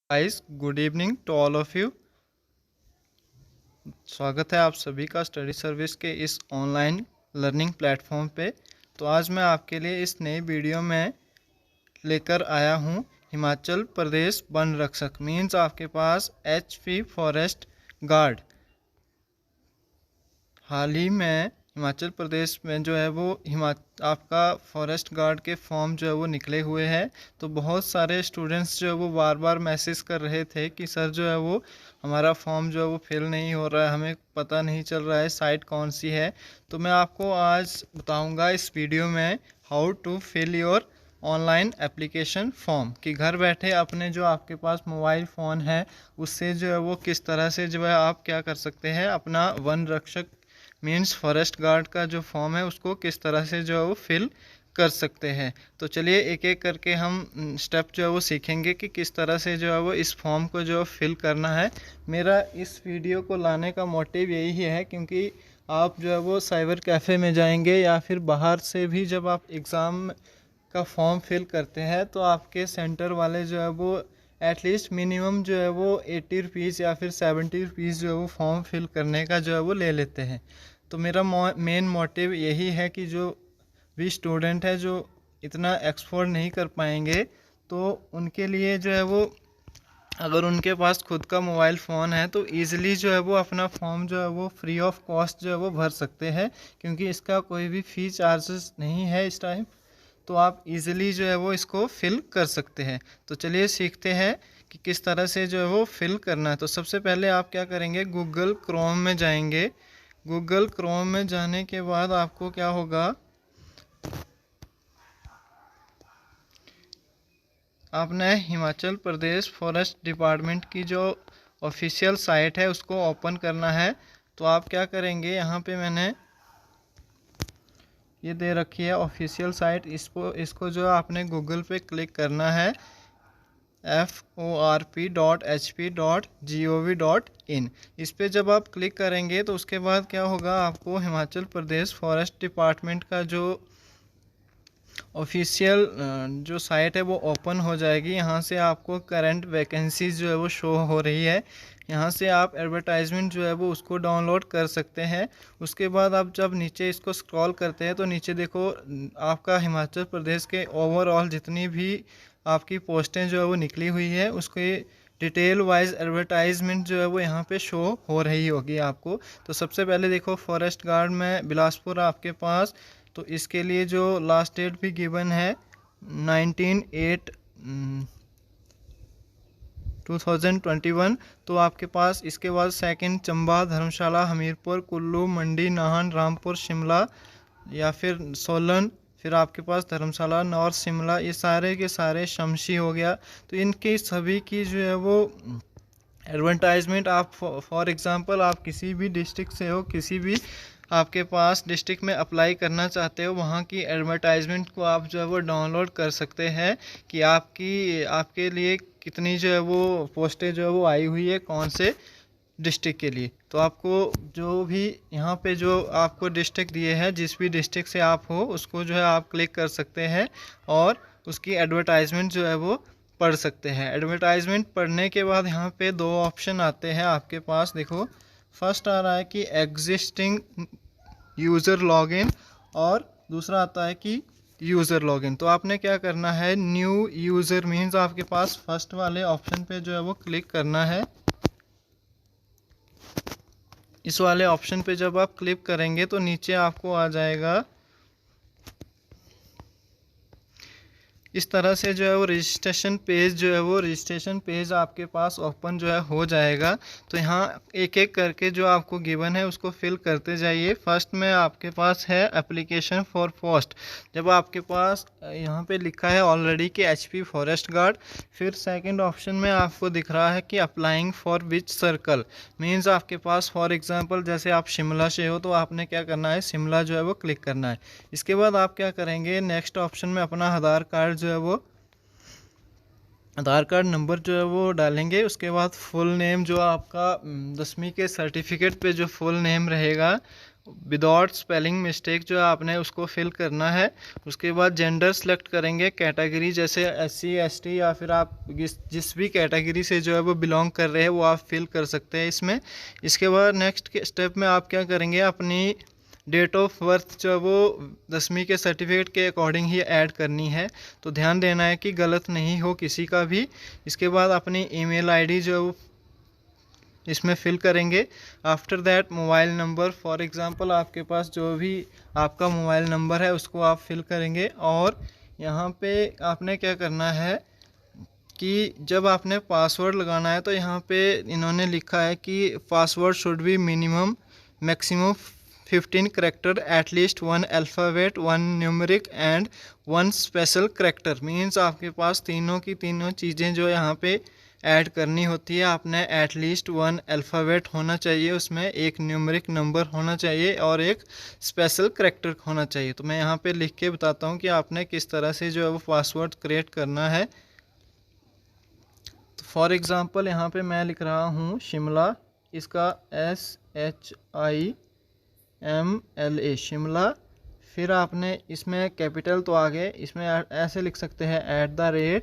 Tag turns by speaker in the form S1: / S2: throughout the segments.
S1: Guys, good evening to all of you. स्वागत है आप सभी का स्टडी सर्विस के इस ऑनलाइन लर्निंग प्लेटफॉर्म पे। तो आज मैं आपके लिए इस नई वीडियो में लेकर आया हूँ हिमाचल प्रदेश वन रक्षक मीन्स आपके पास HP फॉरेस्ट गार्ड। हाल ही में हिमाचल प्रदेश में जो है वो आपका फॉरेस्ट गार्ड के फॉर्म जो है वो निकले हुए हैं। तो बहुत सारे स्टूडेंट्स जो है वो बार बार मैसेज कर रहे थे कि सर जो है वो हमारा फॉर्म जो है वो फिल नहीं हो रहा है, हमें पता नहीं चल रहा है साइट कौन सी है। तो मैं आपको आज बताऊंगा इस वीडियो में how to fill your online application form कि घर बैठे अपने जो आपके पास मोबाइल फ़ोन है उससे जो है वो किस तरह से जो है आप क्या कर सकते हैं, अपना वन रक्षक मीन्स फॉरेस्ट गार्ड का जो फॉर्म है उसको किस तरह से जो है वो फिल कर सकते हैं। तो चलिए एक एक करके हम स्टेप जो है वो सीखेंगे कि किस तरह से जो है वो इस फॉर्म को जो फिल करना है। मेरा इस वीडियो को लाने का मोटिव यही है क्योंकि आप जो है वो साइबर कैफ़े में जाएंगे या फिर बाहर से भी जब आप एग्ज़ाम का फॉर्म फिल करते हैं तो आपके सेंटर वाले जो है वो एटलीस्ट मिनिमम जो है वो 80 रुपीज़ या फिर 70 रुपीज़ जो है वो फॉर्म फिल करने का जो है वो ले लेते हैं। तो मेरा मेन मोटिव यही है कि जो भी स्टूडेंट है जो इतना एक्सपोर्ट नहीं कर पाएंगे तो उनके लिए जो है वो अगर उनके पास खुद का मोबाइल फ़ोन है तो ईज़िली जो है वो अपना फॉर्म जो है वो फ्री ऑफ कॉस्ट जो है वो भर सकते हैं क्योंकि इसका कोई भी फ़ी चार्जेस नहीं है इस टाइम। तो आप इजीली जो है वो इसको फिल कर सकते हैं। तो चलिए सीखते हैं कि किस तरह से जो है वो फिल करना है। तो सबसे पहले आप क्या करेंगे, गूगल क्रोम में जाएंगे। गूगल क्रोम में जाने के बाद आपको क्या होगा, आपने हिमाचल प्रदेश फॉरेस्ट डिपार्टमेंट की जो ऑफिशियल साइट है उसको ओपन करना है। तो आप क्या करेंगे, यहाँ पे मैंने ये दे रखी है ऑफिशियल साइट, इसको जो आपने गूगल पे क्लिक करना है forp.hp.gov.in। इस पे जब आप क्लिक करेंगे तो उसके बाद क्या होगा, आपको हिमाचल प्रदेश फॉरेस्ट डिपार्टमेंट का जो ऑफिशियल जो साइट है वो ओपन हो जाएगी। यहाँ से आपको करंट वैकेंसीज जो है वो शो हो रही है। यहाँ से आप एडवर्टाइजमेंट जो है वो उसको डाउनलोड कर सकते हैं। उसके बाद आप जब नीचे इसको स्क्रॉल करते हैं तो नीचे देखो आपका हिमाचल प्रदेश के ओवरऑल जितनी भी आपकी पोस्टें जो है वो निकली हुई है उसके डिटेल वाइज एडवर्टाइजमेंट जो है वो यहाँ पे शो हो रही होगी आपको। तो सबसे पहले देखो फॉरेस्ट गार्ड में बिलासपुर आपके पास, तो इसके लिए जो लास्ट डेट भी गिवन है 19/8/2021। तो आपके पास इसके बाद सेकंड चंबा, धर्मशाला, हमीरपुर, कुल्लू, मंडी, नाहन, रामपुर, शिमला या फिर सोलन, फिर आपके पास धर्मशाला, नॉर्थ शिमला, ये सारे के सारे शमशी हो गया। तो इनके सभी की जो है वो एडवर्टाइजमेंट आप फॉर एग्ज़ाम्पल आप किसी भी डिस्ट्रिक्ट से हो, किसी भी आपके पास डिस्ट्रिक्ट में अप्लाई करना चाहते हो, वहाँ की एडवर्टाइजमेंट को आप जो है वो डाउनलोड कर सकते हैं कि आपके लिए कितनी जो है वो पोस्टें जो है वो आई हुई है कौन से डिस्ट्रिक्ट के लिए। तो आपको जो भी यहाँ पे जो आपको डिस्ट्रिक्ट दिए हैं, जिस भी डिस्ट्रिक्ट से आप हो उसको जो है आप क्लिक कर सकते हैं और उसकी एडवर्टाइजमेंट जो है वो पढ़ सकते हैं। एडवर्टाइजमेंट पढ़ने के बाद यहाँ पे दो ऑप्शन आते हैं आपके पास, देखो फर्स्ट आ रहा है कि एग्जिस्टिंग यूज़र लॉगिन और दूसरा आता है कि यूज़र लॉगिन। तो आपने क्या करना है, न्यू यूज़र मीन्स आपके पास फर्स्ट वाले ऑप्शन पे जो है वो क्लिक करना है। इस वाले ऑप्शन पे जब आप क्लिक करेंगे तो नीचे आपको आ जाएगा इस तरह से जो है वो रजिस्ट्रेशन पेज आपके पास ओपन जो है हो जाएगा। तो यहाँ एक एक करके जो आपको गिवन है उसको फिल करते जाइए। फर्स्ट में आपके पास है एप्लीकेशन फॉर पोस्ट। जब आपके पास यहाँ पे लिखा है ऑलरेडी कि HP फॉरेस्ट गार्ड, फिर सेकंड ऑप्शन में आपको दिख रहा है कि applying for which circle means आपके पास फॉर एग्जांपल जैसे आप शिमला से हो तो आपने क्या करना है, शिमला जो है वो क्लिक करना है। इसके बाद आप क्या करेंगे, नेक्स्ट ऑप्शन में अपना आधार कार्ड जो है वो आधार कार्ड नंबर जो है वो डालेंगे। उसके बाद फुल नेम जो आपका 10वीं के सर्टिफिकेट पे जो फुल नेम रहेगा विदाउट स्पेलिंग मिस्टेक जो है आपने उसको फिल करना है। उसके बाद जेंडर सेलेक्ट करेंगे, कैटेगरी जैसे SC ST या फिर आप जिस भी कैटेगरी से जो है वो बिलोंग कर रहे हैं वो आप फिल कर सकते हैं इसमें। इसके बाद नेक्स्ट के स्टेप में आप क्या करेंगे, अपनी डेट ऑफ बर्थ जो है वो 10वीं के सर्टिफिकेट के अकॉर्डिंग ही ऐड करनी है, तो ध्यान देना है कि गलत नहीं हो किसी का भी। इसके बाद अपनी ईमेल आईडी जो है वो इसमें फिल करेंगे। After that mobile number, for example आपके पास जो भी आपका मोबाइल नंबर है उसको आप फिल करेंगे। और यहाँ पे आपने क्या करना है कि जब आपने पासवर्ड लगाना है तो यहाँ पे इन्होंने लिखा है कि password should be maximum 15 character, at least 1 alphabet, 1 numeric and 1 special character. Means आपके पास तीनों की तीनों चीज़ें जो यहाँ पे ऐड करनी होती है। आपने एटलीस्ट 1 अल्फ़ाबेट होना चाहिए, उसमें एक न्यूमेरिक नंबर होना चाहिए और एक स्पेशल करेक्टर होना चाहिए। तो मैं यहाँ पे लिख के बताता हूँ कि आपने किस तरह से जो है वो पासवर्ड क्रिएट करना है। तो फॉर एग्ज़ाम्पल यहाँ पे मैं लिख रहा हूँ शिमला, इसका SHIMLA शिमला। फिर आपने इसमें कैपिटल तो आगे इसमें ऐसे लिख सकते हैं @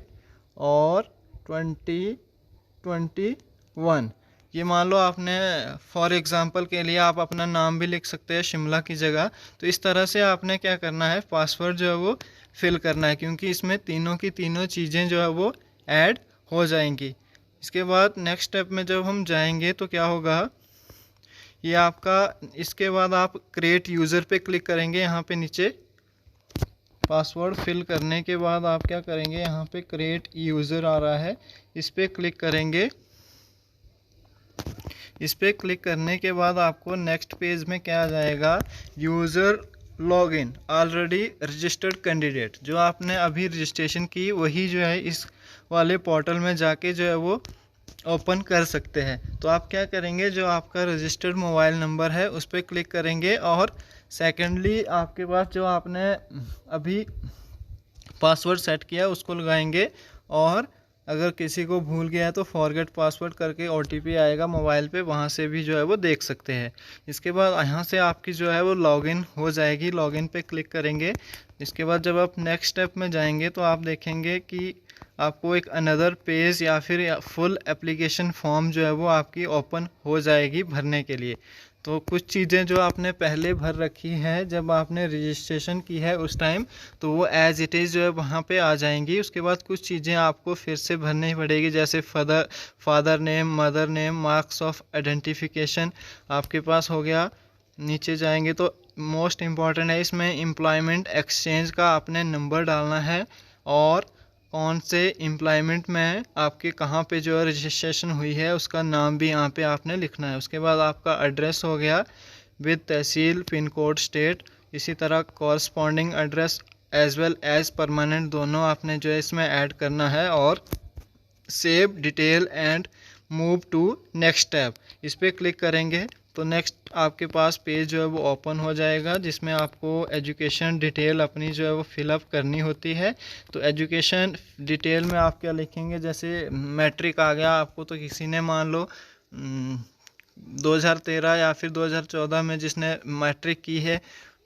S1: और 2021। ये मान लो आपने फॉर एग्ज़ाम्पल के लिए आप अपना नाम भी लिख सकते हैं शिमला की जगह। तो इस तरह से आपने क्या करना है, पासवर्ड जो है वो फिल करना है, क्योंकि इसमें तीनों की तीनों चीज़ें जो है वो ऐड हो जाएंगी। इसके बाद नेक्स्ट स्टेप में जब हम जाएंगे तो क्या होगा, ये आपका, इसके बाद आप क्रिएट यूज़र पे क्लिक करेंगे। यहाँ पे नीचे पासवर्ड फिल करने के बाद आप क्या करेंगे, यहाँ पे क्रिएट यूज़र आ रहा है, इस पर क्लिक करेंगे। इस पर क्लिक करने के बाद आपको नेक्स्ट पेज में क्या आ जाएगा, user login already registered candidate. जो आपने अभी रजिस्ट्रेशन की वही जो है इस वाले पोर्टल में जाके जो है वो ओपन कर सकते हैं। तो आप क्या करेंगे, जो आपका रजिस्टर्ड मोबाइल नंबर है उस पर क्लिक करेंगे और सेकेंडली आपके पास जो आपने अभी पासवर्ड सेट किया उसको लगाएंगे। और अगर किसी को भूल गया है तो फॉरगेट पासवर्ड करके OTP आएगा मोबाइल पे, वहाँ से भी जो है वो देख सकते हैं। इसके बाद यहाँ से आपकी जो है वो लॉगिन हो जाएगी, लॉगिन पे क्लिक करेंगे। इसके बाद जब आप नेक्स्ट स्टेप में जाएंगे तो आप देखेंगे कि आपको एक अनदर पेज या फिर फुल एप्लीकेशन फॉर्म जो है वो आपकी ओपन हो जाएगी भरने के लिए। तो कुछ चीज़ें जो आपने पहले भर रखी हैं जब आपने रजिस्ट्रेशन की है उस टाइम, तो वो एज इट इज़ जो है वहाँ पे आ जाएंगी। उसके बाद कुछ चीज़ें आपको फिर से भरनी पड़ेगी, जैसे father name, mother name, marks of identification आपके पास हो गया। नीचे जाएंगे तो मोस्ट इम्पॉर्टेंट है इसमें एम्प्लॉयमेंट एक्सचेंज का आपने नंबर डालना है और कौन से एम्प्लॉयमेंट में आपके कहाँ पे जो रजिस्ट्रेशन हुई है उसका नाम भी यहाँ पे आपने लिखना है। उसके बाद आपका एड्रेस हो गया with tehsil, pin code, state. इसी तरह corresponding address as well as permanent दोनों आपने जो है इसमें ऐड करना है। और save detail and move to next tab, इस पर क्लिक करेंगे तो नेक्स्ट आपके पास पेज जो है वो ओपन हो जाएगा, जिसमें आपको एजुकेशन डिटेल अपनी जो है वो फिलअप करनी होती है। तो एजुकेशन डिटेल में आप क्या लिखेंगे, जैसे मैट्रिक आ गया आपको, तो किसी ने मान लो 2013 या फिर 2014 में जिसने मैट्रिक की है,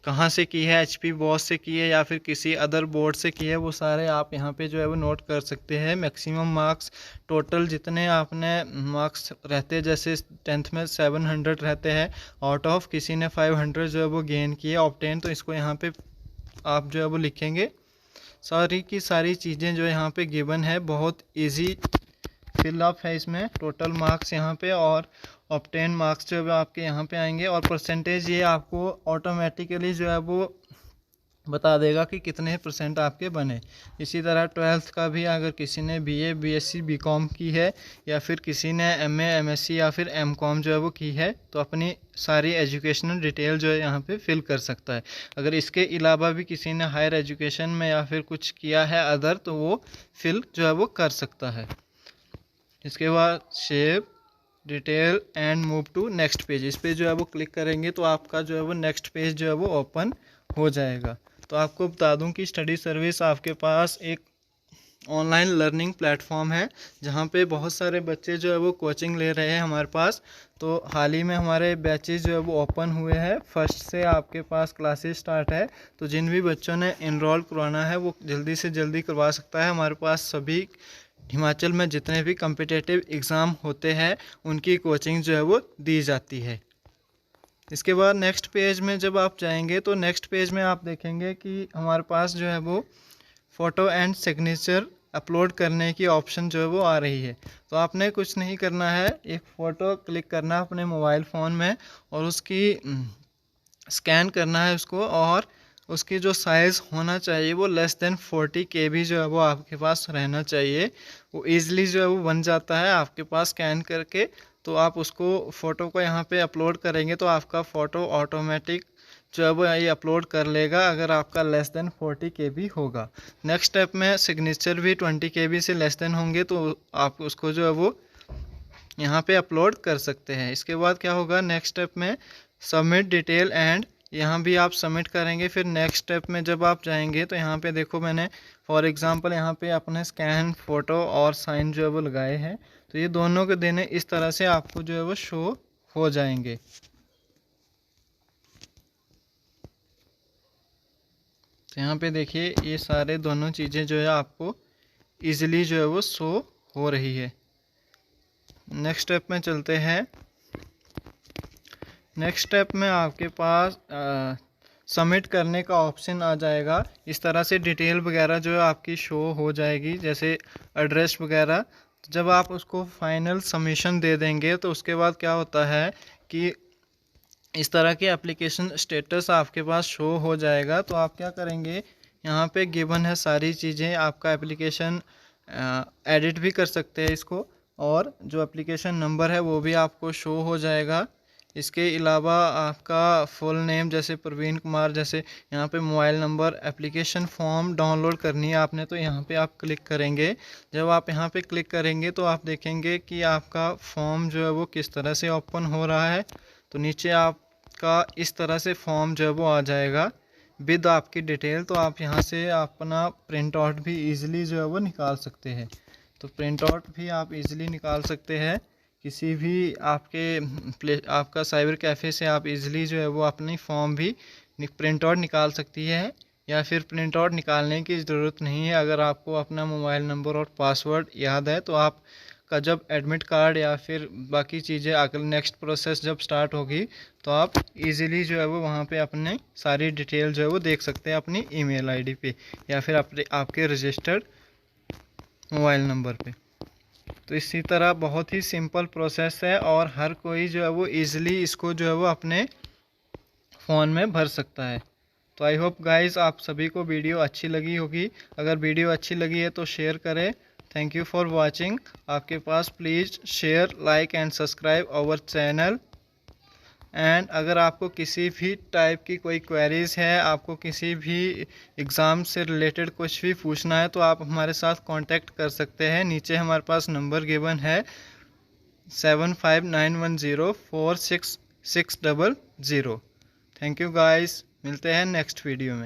S1: कहाँ से की है, HP बॉस से की है या फिर किसी अदर बोर्ड से की है, वो सारे आप यहाँ पे जो है वो नोट कर सकते हैं। मैक्सिमम मार्क्स टोटल जितने आपने मार्क्स रहते हैं, जैसे 10th में 700 रहते हैं, आउट ऑफ किसी ने 500 जो है वो गेन किए ऑब्टेन, तो इसको यहाँ पे आप जो है वो लिखेंगे। सारी की सारी चीज़ें जो यहाँ पे गिवन है, बहुत ईजी फिलअप है इसमें। टोटल मार्क्स यहाँ पे और ऑब्टेन मार्क्स जो है आपके यहाँ पे आएंगे और परसेंटेज ये आपको ऑटोमेटिकली जो है वो बता देगा कि कितने % आपके बने। इसी तरह 12th का भी अगर किसी ने BA BSc BCom की है या फिर किसी ने MA MSc या फिर MCom जो है वो की है, तो अपनी सारी एजुकेशनल डिटेल जो है यहाँ पे फिल कर सकता है। अगर इसके अलावा भी किसी ने हायर एजुकेशन में या फिर कुछ किया है अदर, तो वो फिल जो है वो कर सकता है। इसके बाद save detail and move to next page, इस पे जो है वो क्लिक करेंगे तो आपका जो है वो नेक्स्ट पेज जो है वो ओपन हो जाएगा। तो आपको बता दूं कि स्टडी सर्विस आपके पास एक ऑनलाइन लर्निंग प्लेटफॉर्म है, जहाँ पे बहुत सारे बच्चे जो है वो कोचिंग ले रहे हैं हमारे पास। तो हाल ही में हमारे बैचेज जो है वो ओपन हुए हैं, फर्स्ट से आपके पास क्लासेस स्टार्ट है। तो जिन भी बच्चों ने इनरोल करवाना है वो जल्दी से जल्दी करवा सकता है। हमारे पास सभी हिमाचल में जितने भी कम्पिटिटिव एग्ज़ाम होते हैं उनकी कोचिंग जो है वो दी जाती है। इसके बाद नेक्स्ट पेज में जब आप जाएंगे तो नेक्स्ट पेज में आप देखेंगे कि हमारे पास जो है वो फ़ोटो एंड सिग्नेचर अपलोड करने की ऑप्शन जो है वो आ रही है। तो आपने कुछ नहीं करना है, एक फ़ोटो क्लिक करना है अपने मोबाइल फ़ोन में और उसकी स्कैन करना है उसको, और उसकी जो साइज़ होना चाहिए वो लेस देन 40 KB जो है वो आपके पास रहना चाहिए। वो ईज़िली जो है वो बन जाता है आपके पास स्कैन करके। तो आप उसको फ़ोटो को यहाँ पे अपलोड करेंगे तो आपका फ़ोटो ऑटोमेटिक जो है वो ये अपलोड कर लेगा अगर आपका लेस देन 40 KB होगा। नेक्स्ट स्टेप में सिग्नेचर भी 20 KB से लेस देन होंगे तो आप उसको जो है वो यहाँ पे अपलोड कर सकते हैं। इसके बाद क्या होगा, नेक्स्ट स्टेप में सबमिट डिटेल एंड यहाँ भी आप सबमिट करेंगे। फिर नेक्स्ट स्टेप में जब आप जाएंगे तो यहाँ पे देखो मैंने फॉर एग्जांपल यहाँ पे अपने स्कैन फ़ोटो और साइन जो है वो लगाए हैं। तो ये दोनों के देने इस तरह से आपको जो है वो शो हो जाएंगे। तो यहाँ पे देखिए ये सारे दोनों चीज़ें जो है आपको ईज़िली जो है वो शो हो रही है। नेक्स्ट स्टेप में चलते हैं। नेक्स्ट स्टेप में आपके पास सबमिट करने का ऑप्शन आ जाएगा। इस तरह से डिटेल वगैरह जो है आपकी शो हो जाएगी, जैसे एड्रेस वगैरह। जब आप उसको फाइनल सबमिशन दे देंगे तो उसके बाद क्या होता है कि इस तरह के एप्लीकेशन स्टेटस आपके पास शो हो जाएगा। तो आप क्या करेंगे, यहाँ पे गिवन है सारी चीज़ें, आपका एप्लीकेशन एडिट भी कर सकते हैं इसको, और जो एप्लीकेशन नंबर है वो भी आपको शो हो जाएगा। इसके अलावा आपका फुल नेम जैसे प्रवीण कुमार, जैसे यहाँ पे mobile number, application form download करनी है आपने तो यहाँ पे आप क्लिक करेंगे। जब आप यहाँ पे क्लिक करेंगे तो आप देखेंगे कि आपका फॉर्म जो है वो किस तरह से ओपन हो रहा है। तो नीचे आपका इस तरह से फॉर्म जो है वो आ जाएगा विद आपकी डिटेल। तो आप यहाँ से अपना प्रिंट आउट भी ईज़िली जो है वो निकाल सकते हैं। तो प्रिंट आउट भी आप इजीली निकाल सकते हैं किसी भी आपका साइबर कैफ़े से। आप इजीली जो है वो अपनी फॉर्म भी प्रिंट आउट निकाल सकती है, या फिर प्रिंट आउट निकालने की ज़रूरत नहीं है। अगर आपको अपना मोबाइल नंबर और पासवर्ड याद है तो आप का जब एडमिट कार्ड या फिर बाकी चीज़ें अगर नेक्स्ट प्रोसेस जब स्टार्ट होगी तो आप इजीली जो है वो वहाँ पे अपने सारी डिटेल जो है वो देख सकते हैं अपनी ईमेल आईडी पे या फिर आपके रजिस्टर्ड मोबाइल नंबर पे। तो इसी तरह बहुत ही सिंपल प्रोसेस है और हर कोई जो है वो इजीली इसको जो है वो अपने फ़ोन में भर सकता है। तो आई होप गाइस आप सभी को वीडियो अच्छी लगी होगी। अगर वीडियो अच्छी लगी है तो शेयर करें। Thank you for watching. आपके पास please share, like and subscribe our channel. And अगर आपको किसी भी टाइप की कोई क्वेरीज़ है, आपको किसी भी एग्ज़ाम से रिलेटेड कुछ भी पूछना है तो आप हमारे साथ कांटेक्ट कर सकते हैं। नीचे हमारे पास नंबर गिवन है 7591046600। थैंक यू गाइस, मिलते हैं नेक्स्ट वीडियो में।